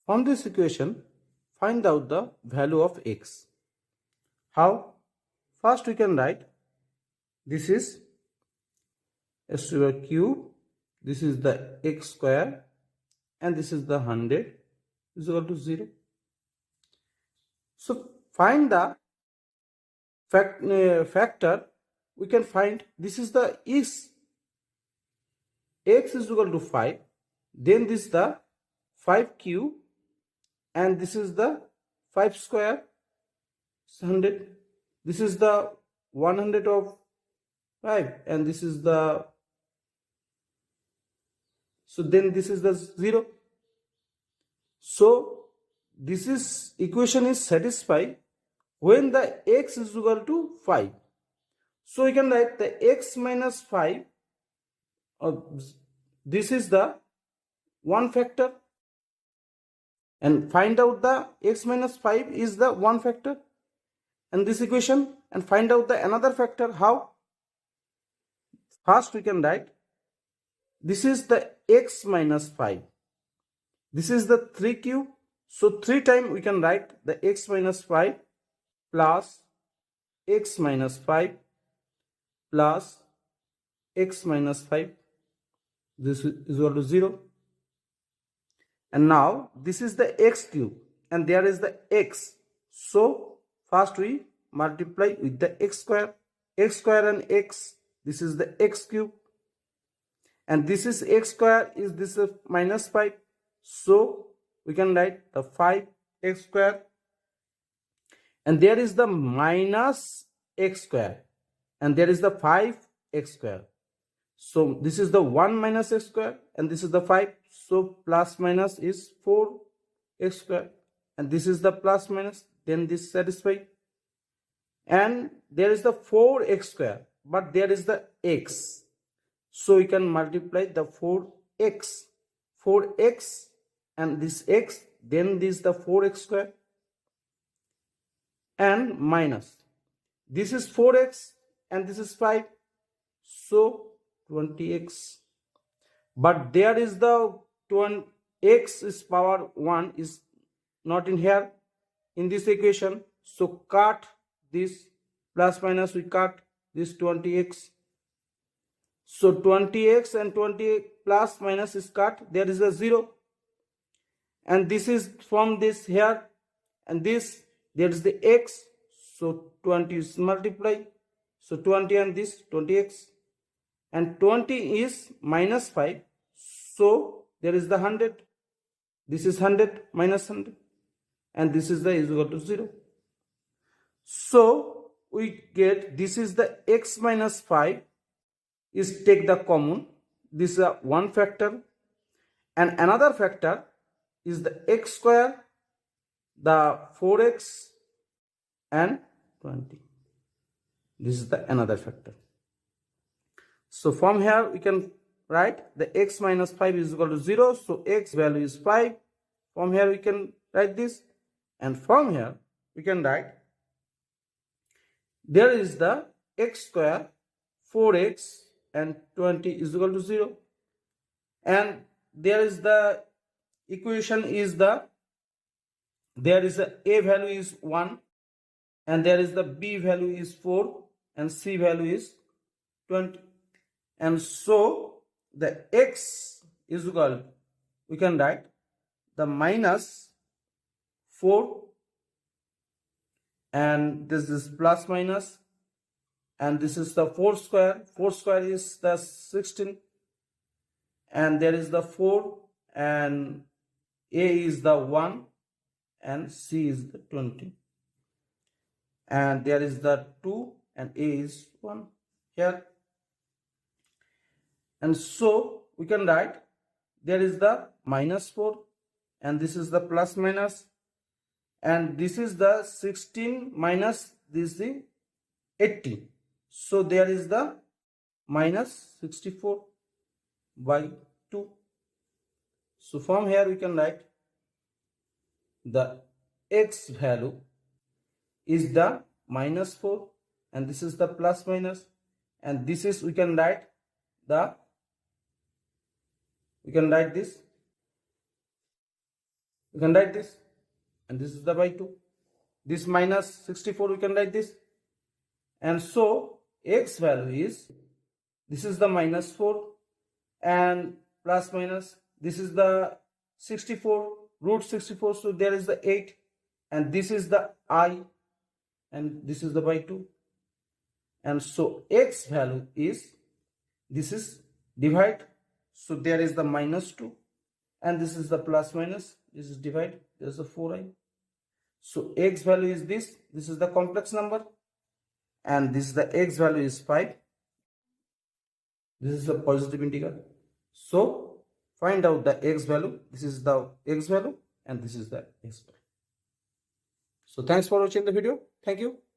From this equation, find out the value of x. How? First we can write this is x to the cube, this is the x square, and this is the 100 is equal to 0. So find the factor. We can find this is the x is equal to 5, then this is the 5 cube, and this is the 5 square 100. This is the 100 of 5, and this is the, so then this is the 0. So this is equation is satisfied when the x is equal to 5. So we can write the x minus 5, this is the one factor, and find out the x minus 5 is the one factor in this equation, and find out the another factor. How? First we can write this is the x minus 5, this is the 3 cube, so 3 times we can write the x minus 5 plus x minus 5 plus x minus 5, this is equal to 0. And now this is the x cube and there is the x, so first we multiply with the x square and x, this is the x cube, and this is x square is this is minus 5, so we can write the 5x square, and there is the minus x square, and there is the 5x square, so this is the 1 minus x square, and this is the 5, so plus minus is 4x square, and this is the plus minus, then this satisfied, and there is the 4x square, but there is the x, so we can multiply the 4x and this x, then this is the 4x square, and minus this is 4x and this is 5, so 20x, but there is the x is power 1 is not in here in this equation, so cut this plus minus, we cut this 20x, so 20x and 20 plus minus is cut, there is a 0, and this is from this here, and this there is the x, so 20 is multiply, so 20 and this 20x, and 20 is minus 5, so there is the 100, this is 100 minus 100, and this is the is equal to 0. So we get this is the x minus 5 is take the common, this is a one factor, and another factor is the x square, the 4x and 20, this is the another factor. So from here we can write the x minus 5 is equal to 0, so x value is 5, from here we can write this, and from here we can write there is the x square, 4x and 20 is equal to 0, and there is the equation is the, there is a value is 1, and there is the b value is 4, and c value is 20, and so the x is equal, we can write the minus 4, and this is plus minus, and this is the 4 square is the 16, and there is the 4, and a is the 1, and c is the 20, and there is the 2, and a is 1 here, and so we can write there is the minus 4, and this is the plus minus, and this is the 16 minus this is the 80, so there is the minus 64 by 2. So from here we can write the x value is the minus 4, and this is the plus minus, and this is we can write this we can write this, and this is the by 2. This minus 64 we can write this, and so x value is, this is the minus 4 and plus minus, this is the 64 root 64, so there is the 8, and this is the I, and this is the by 2, and so x value is, this is divide, so there is the minus 2, and this is the plus minus, this is divide, there is the 4i. So x value is this is the complex number, and this is the x value is 5. This is the positive integer. So find out the x value. This is the x value, and this is the x value. So thanks for watching the video. Thank you.